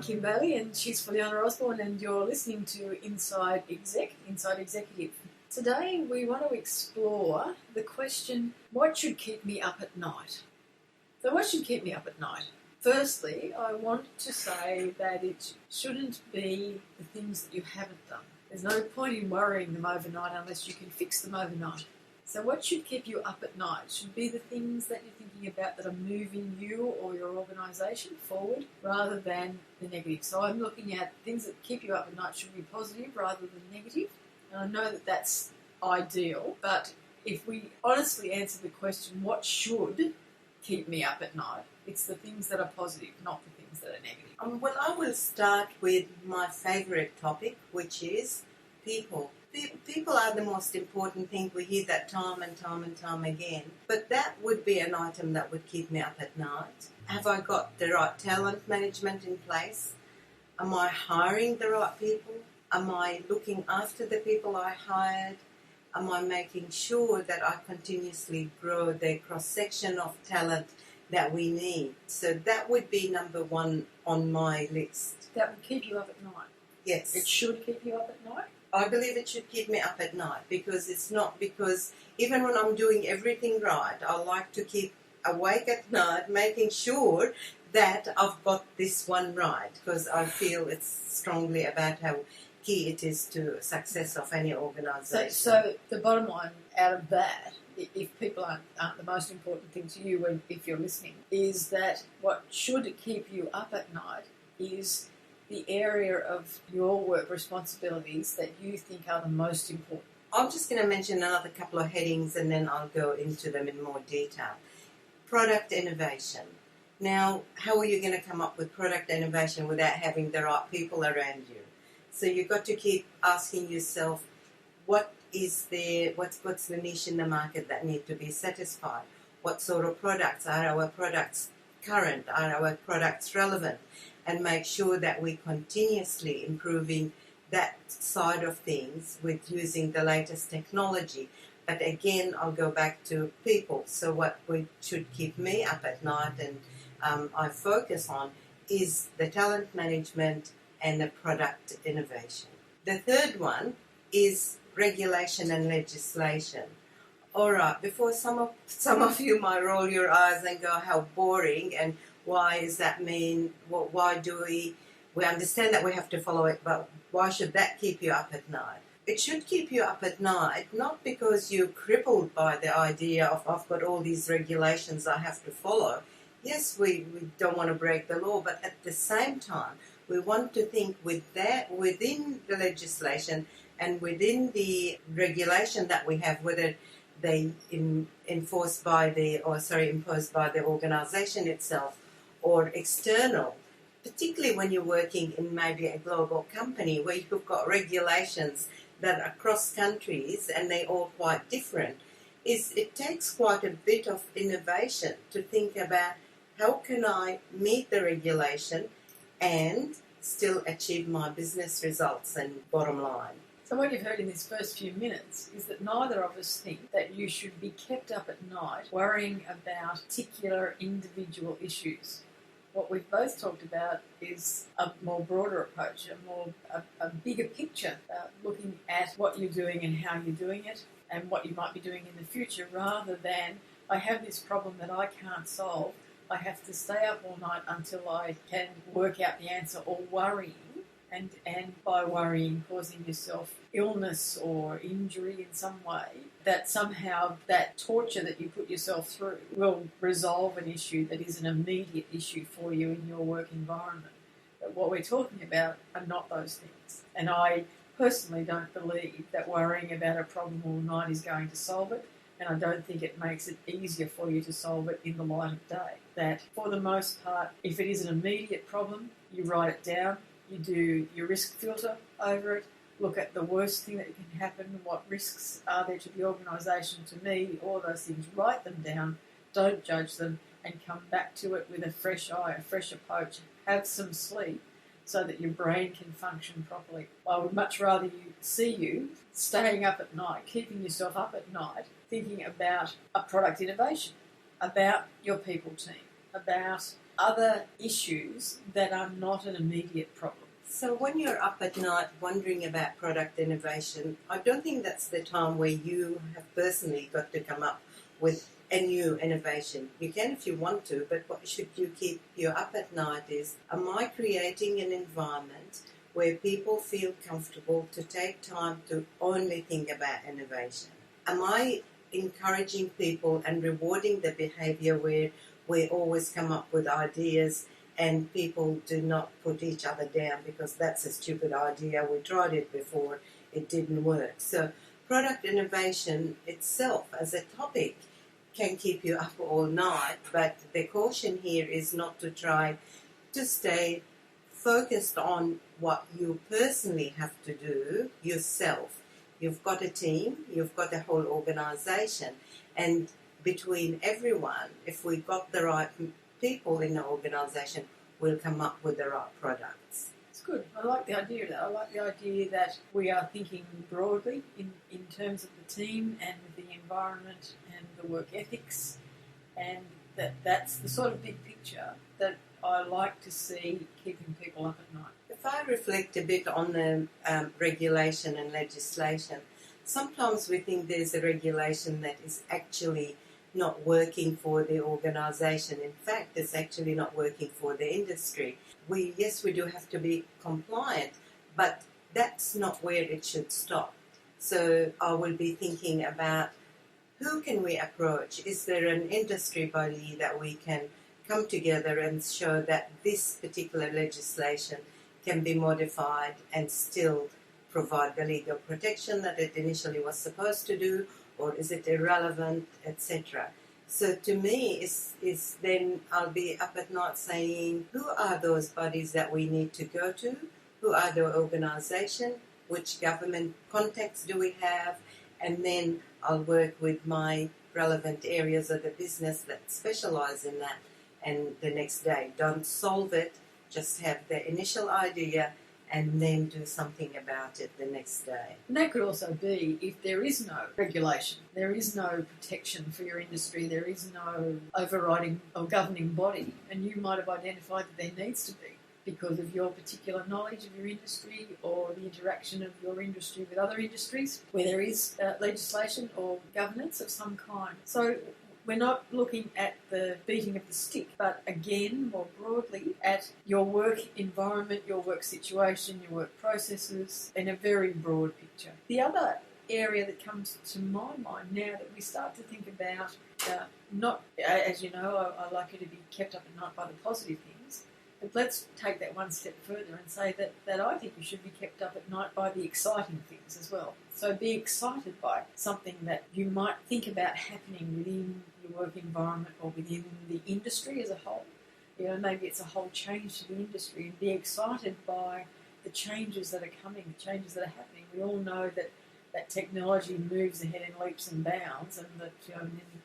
I'm Kim Bailey and she's Juliana Osborne and you're listening to Inside Executive. Today we want to explore the question, what should keep me up at night? So what should keep me up at night? Firstly, I want to say that it shouldn't be the things that you haven't done. There's no point in worrying them overnight unless you can fix them overnight. So what should keep you up at night should be the things that you're thinking about that are moving you or your organisation forward rather than the negative. So I'm looking at things that keep you up at night should be positive rather than negative. And I know that that's ideal, but if we honestly answer the question, what should keep me up at night, it's the things that are positive, not the things that are negative. Well, I will start with my favourite topic, which is people. People are the most important thing. We hear that time and time again. But that would be an item that would keep me up at night. Have I got the right talent management in place? Am I hiring the right people? Am I looking after the people I hired? Am I making sure that I continuously grow the cross-section of talent that we need? So that would be number one on my list. That would keep you up at night? Yes. It should keep you up at night? I believe it should keep me up at night because it's not because even when I'm doing everything right, I like to keep awake at night making sure that I've got this one right because I feel it's strongly about how key it is to success of any organisation. So the bottom line out of that, if people aren't the most important thing to you if you're listening, is that what should keep you up at night is the area of your work responsibilities that you think are the most important. I'm just going to mention another couple of headings and then I'll go into them in more detail. Product innovation. Now, how are you going to come up with product innovation without having the right people around you? So you've got to keep asking yourself, what's the niche in the market that need to be satisfied? What sort of products? Are our products current? Are our products relevant? And make sure that we're continuously improving that side of things with using the latest technology. But again, I'll go back to people. So what should keep me up at night and I focus on is the talent management and the product innovation. The third one is regulation and legislation. All right, before some of you might roll your eyes and go, how boring, and why does that mean, why do we understand that we have to follow it, but why should that keep you up at night? It should keep you up at night, not because you're crippled by the idea of, I've got all these regulations I have to follow. Yes, we don't want to break the law, but at the same time, we want to think with that within the legislation and within the regulation that we have, whether they imposed by the organisation itself or external, particularly when you're working in maybe a global company where you've got regulations that are across countries and they're all quite different, it takes quite a bit of innovation to think about how can I meet the regulation and still achieve my business results and bottom line. So what you've heard in this first few minutes is that neither of us think that you should be kept up at night worrying about particular individual issues. What we've both talked about is a more broader approach, a bigger picture, looking at what you're doing and how you're doing it and what you might be doing in the future, rather than, I have this problem that I can't solve, I have to stay up all night until I can work out the answer, or worrying. And by worrying, causing yourself illness or injury in some way, that somehow that torture that you put yourself through will resolve an issue that is an immediate issue for you in your work environment. But what we're talking about are not those things. And I personally don't believe that worrying about a problem all night is going to solve it. And I don't think it makes it easier for you to solve it in the light of day. That for the most part, if it is an immediate problem, you write it down. You do your risk filter over it, look at the worst thing that can happen, what risks are there to the organisation, to me, all those things, write them down, don't judge them, and come back to it with a fresh eye, a fresh approach, have some sleep so that your brain can function properly. I would much rather see you staying up at night, keeping yourself up at night, thinking about a product innovation, about your people team, about other issues that are not an immediate problem. So when you're up at night wondering about product innovation, I don't think that's the time where you have personally got to come up with a new innovation. You can if you want to, but what should you keep you up at night is, am I creating an environment where people feel comfortable to take time to only think about innovation? Am I encouraging people and rewarding the behavior where we always come up with ideas and people do not put each other down because that's a stupid idea, we tried it before, it didn't work? So product innovation itself as a topic can keep you up all night, but the caution here is not to try to stay focused on what you personally have to do yourself. You've got a team, you've got a whole organisation, and between everyone, if we got the right people in the organisation, we'll come up with the right products. It's good. I like the idea of that. I like the idea that we are thinking broadly in terms of the team and the environment and the work ethics, and that's the sort of big picture that I like to see keeping people up at night. If I reflect a bit on the regulation and legislation, sometimes we think there's a regulation that is actually not working for the organisation. In fact, it's actually not working for the industry. Yes, we do have to be compliant, but that's not where it should stop. So I will be thinking about who can we approach? Is there an industry body that we can come together and show that this particular legislation can be modified and still provide the legal protection that it initially was supposed to do, or is it irrelevant, etc. So to me, is then I'll be up at night saying, who are those bodies that we need to go to? Who are the organisation? Which government context do we have? And then I'll work with my relevant areas of the business that specialise in that. And the next day, don't solve it, just have the initial idea and then do something about it the next day. And that could also be if there is no regulation, there is no protection for your industry, there is no overriding or governing body, and you might have identified that there needs to be because of your particular knowledge of your industry or the interaction of your industry with other industries where there is legislation or governance of some kind. So we're not looking at the beating of the stick, but again, more broadly, at your work environment, your work situation, your work processes, in a very broad picture. The other area that comes to my mind now that we start to think about, not, as you know, I like you to be kept up at night by the positive things, but let's take that one step further and say that I think you should be kept up at night by the exciting things as well. So be excited by something that you might think about happening within your work environment or within the industry as a whole. You know, maybe it's a whole change to the industry, and be excited by the changes that are coming, the changes that are happening. We all know that technology moves ahead in leaps and bounds, and that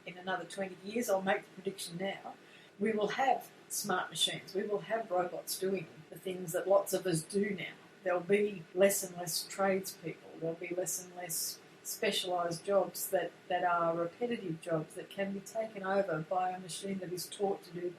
in another 20 years, I'll make the prediction now, we will have smart machines. We will have robots doing the things that lots of us do now. There'll be less and less tradespeople. There'll be less and less specialised jobs that are repetitive jobs that can be taken over by a machine that is taught to do them.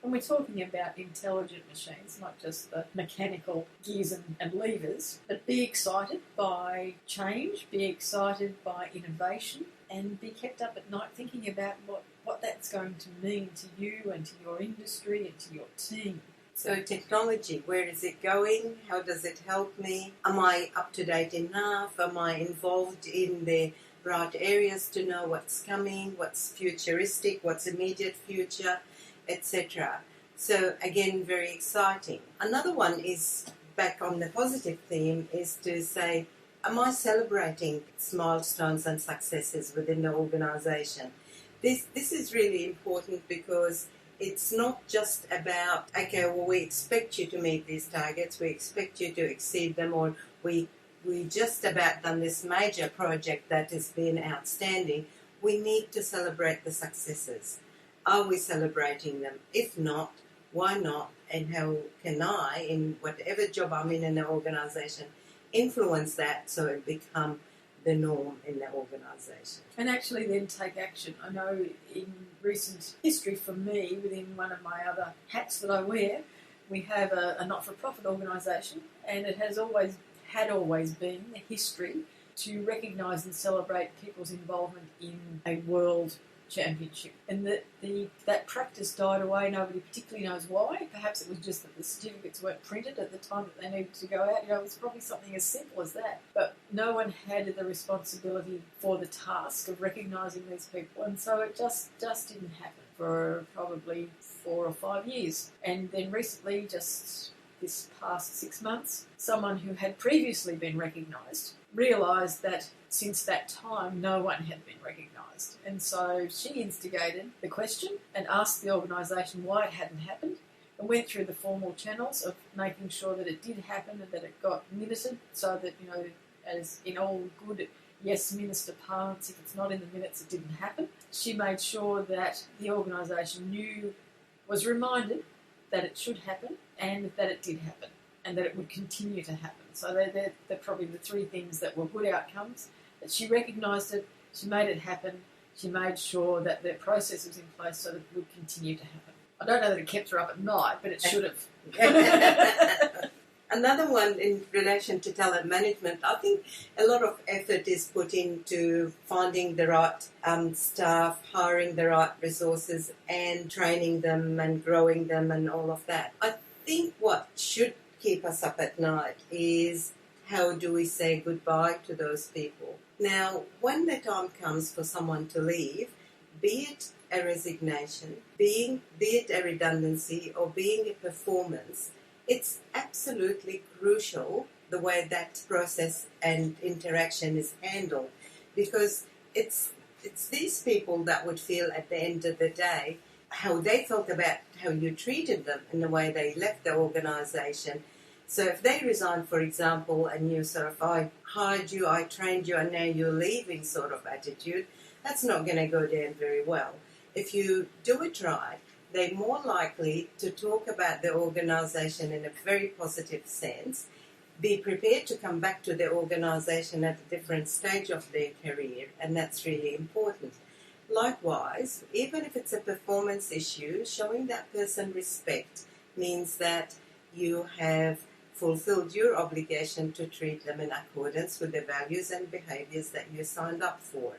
And we're talking about intelligent machines, not just the mechanical gears and levers, but be excited by change, be excited by innovation, and be kept up at night thinking about what that's going to mean to you and to your industry and to your team. So technology, where is it going? How does it help me? Am I up to date enough? Am I involved in the right areas to know what's coming, what's futuristic, what's immediate future, etc. So again, very exciting. Another one is, back on the positive theme, is to say, am I celebrating milestones and successes within the organisation? This is really important because it's not just about, okay, well, we expect you to meet these targets, we expect you to exceed them, or we just about done this major project that has been outstanding. We need to celebrate the successes. Are we celebrating them? If not, why not? And how can I, in whatever job I'm in the organisation, influence that so it become the norm in the organisation. And actually then take action. I know in recent history for me, within one of my other hats that I wear, we have a not-for-profit organisation, and it has always been a history to recognise and celebrate people's involvement in a world championship. And that practice died away. Nobody particularly knows why. Perhaps it was just that the certificates weren't printed at the time that they needed to go out. You know, it was probably something as simple as that. But no one had the responsibility for the task of recognising these people, and so it just didn't happen for probably 4 or 5 years. And then recently, just this past 6 months, someone who had previously been recognised realised that since that time no one had been recognised, and so she instigated the question and asked the organisation why it hadn't happened, and went through the formal channels of making sure that it did happen and that it got minuted, so that, you know, as in all good yes minister parlance, if it's not in the minutes it didn't happen. She made sure that the organisation was reminded that it should happen and that it did happen and that it would continue to happen. So they're probably the three things that were good outcomes. That she recognised it, she made it happen, she made sure that the process was in place so that it would continue to happen. I don't know that it kept her up at night, but it should have. Another one in relation to talent management, I think a lot of effort is put into finding the right staff, hiring the right resources and training them and growing them and all of that. I think what should keep us up at night is how do we say goodbye to those people. Now, when the time comes for someone to leave, be it a resignation, be it a redundancy or being a performance, it's absolutely crucial the way that process and interaction is handled, because it's these people that would feel at the end of the day how they felt about how you treated them and the way they left the organisation. So if they resign, for example, and you sort of, I hired you, I trained you, and now you're leaving sort of attitude, that's not going to go down very well. If you do it right, they're more likely to talk about the organisation in a very positive sense, be prepared to come back to the organisation at a different stage of their career, and that's really important. Likewise, even if it's a performance issue, showing that person respect means that you have fulfilled your obligation to treat them in accordance with the values and behaviours that you signed up for.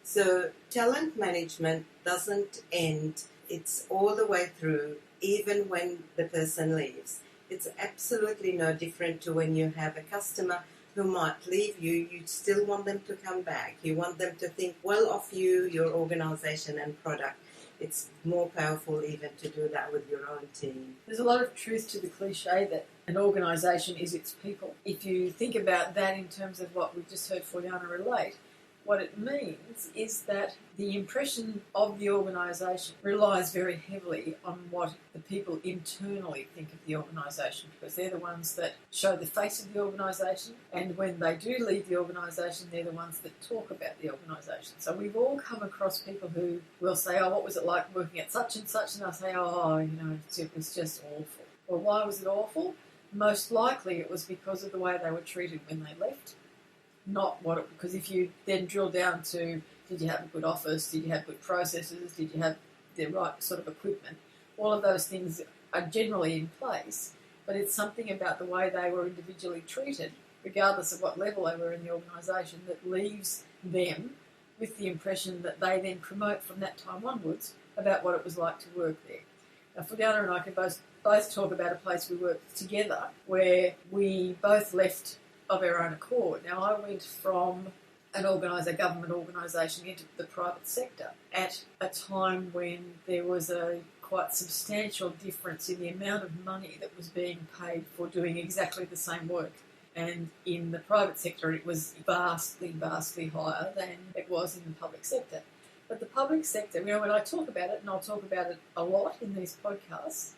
So talent management doesn't end. It's all the way through, even when the person leaves. It's absolutely no different to when you have a customer who might leave you. You still want them to come back. You want them to think well of you, your organisation and product. It's more powerful even to do that with your own team. There's a lot of truth to the cliche that an organisation is its people. If you think about that in terms of what we've just heard Fuliana relate, what it means is that the impression of the organisation relies very heavily on what the people internally think of the organisation, because they're the ones that show the face of the organisation, and when they do leave the organisation, they're the ones that talk about the organisation. So we've all come across people who will say, oh, what was it like working at such and such? And they'll say, oh, you know, it was just awful. Well, why was it awful? Most likely it was because of the way they were treated when they left. Because if you then drill down to, did you have a good office, did you have good processes, did you have the right sort of equipment, all of those things are generally in place, but it's something about the way they were individually treated, regardless of what level they were in the organisation, that leaves them with the impression that they then promote from that time onwards about what it was like to work there. Now, Fuliana and I can both talk about a place we worked together where we both left of our own accord. Now, I went from a government organisation into the private sector at a time when there was a quite substantial difference in the amount of money that was being paid for doing exactly the same work. And in the private sector, it was vastly, vastly higher than it was in the public sector. But the public sector, you know, when I talk about it, and I'll talk about it a lot in these podcasts,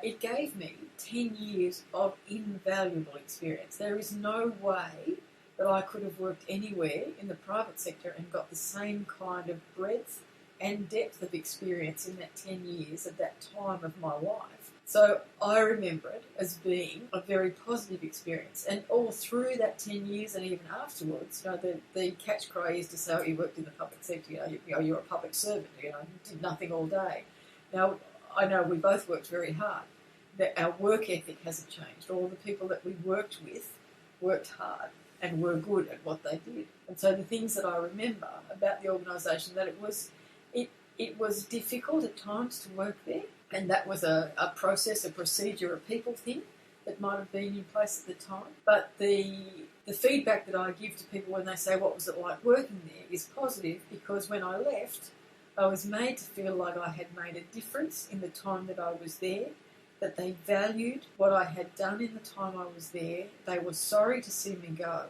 it gave me 10 years of invaluable experience. There is no way that I could have worked anywhere in the private sector and got the same kind of breadth and depth of experience in that 10 years at that time of my life So I remember it as being a very positive experience. And all through that 10 years and even afterwards, the catch cry used to say, oh, you worked in the public sector, you're a public servant, you did nothing all day. Now, I know we both worked very hard. That our work ethic hasn't changed. All the people that we worked with worked hard and were good at what they did. And so the things that I remember about the organisation, that it was difficult at times to work there, and that was a process, a procedure, a people thing that might have been in place at the time. But the feedback that I give to people when they say, what was it like working there, is positive, because when I left, I was made to feel like I had made a difference in the time that I was there, that they valued what I had done in the time I was there, they were sorry to see me go,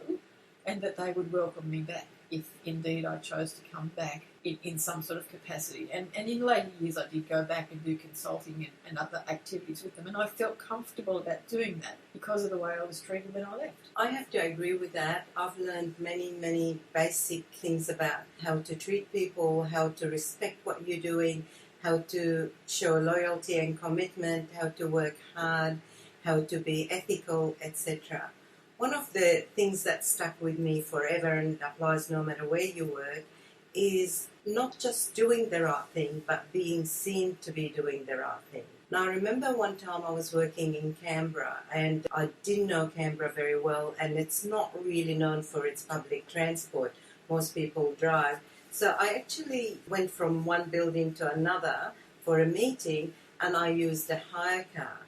and that they would welcome me back if indeed I chose to come back in some sort of capacity. And in later years I did go back and do consulting and other activities with them, and I felt comfortable about doing that because of the way I was treated when I left. I have to agree with that. I've learned many, many basic things about how to treat people, how to respect what you're doing, how to show loyalty and commitment, how to work hard, how to be ethical, etc. One of the things that stuck with me forever, and it applies no matter where you work, is not just doing the right thing, but being seen to be doing the right thing. Now, I remember one time I was working in Canberra, and I didn't know Canberra very well, and it's not really known for its public transport. Most people drive. So I actually went from one building to another for a meeting, and I used a hire car.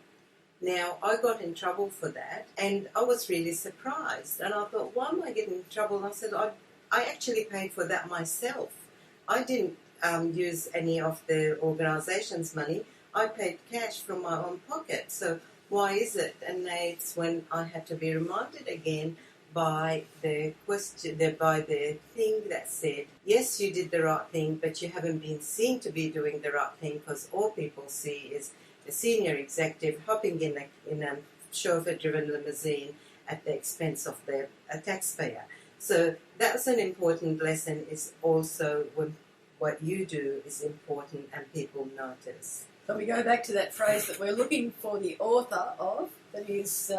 Now, I got in trouble for that, and I was really surprised. And I thought, why am I getting in trouble? And I said, I actually paid for that myself. I didn't use any of the organisation's money. I paid cash from my own pocket. So why is it? And it's when I had to be reminded again by the question, by the thing that said, yes, you did the right thing, but you haven't been seen to be doing the right thing, because all people see is a senior executive hopping in a chauffeur-driven limousine at the expense of a taxpayer. So that's an important lesson, is also when what you do is important and people notice. So we go back to that phrase that we're looking for the author of, that is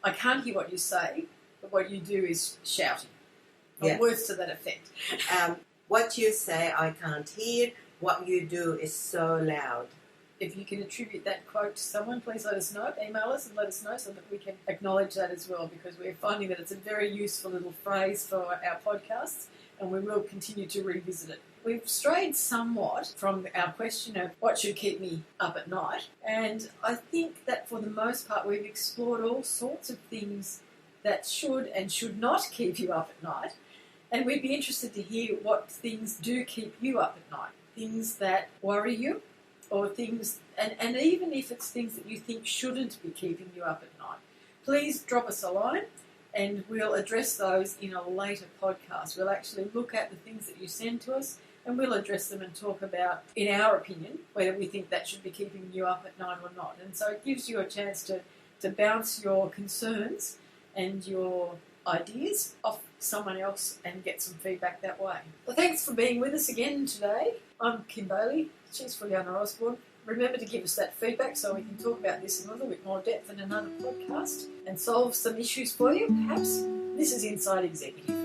I can't hear what you say, but what you do is shouting. Or Yeah. words to that effect. What you say I can't hear, what you do is so loud. If you can attribute that quote to someone, please let us know. Email us and let us know so that we can acknowledge that as well, because we're finding that it's a very useful little phrase for our podcasts, and we will continue to revisit it. We've strayed somewhat from our question of what should keep me up at night, and I think that for the most part we've explored all sorts of things that should and should not keep you up at night, and we'd be interested to hear what things do keep you up at night, things that worry you, or things, and even if it's things that you think shouldn't be keeping you up at night. Please drop us a line, and we'll address those in a later podcast. We'll actually look at the things that you send to us, and we'll address them and talk about, in our opinion, whether we think that should be keeping you up at night or not. And so it gives you a chance to bounce your concerns and your ideas off someone else and get some feedback that way. Well, thanks for being with us again today. I'm Kim Bailey. She's Juliana Osborne. Remember to give us that feedback so we can talk about this in a little bit more depth in another podcast and solve some issues for you, perhaps. This is Inside Executive.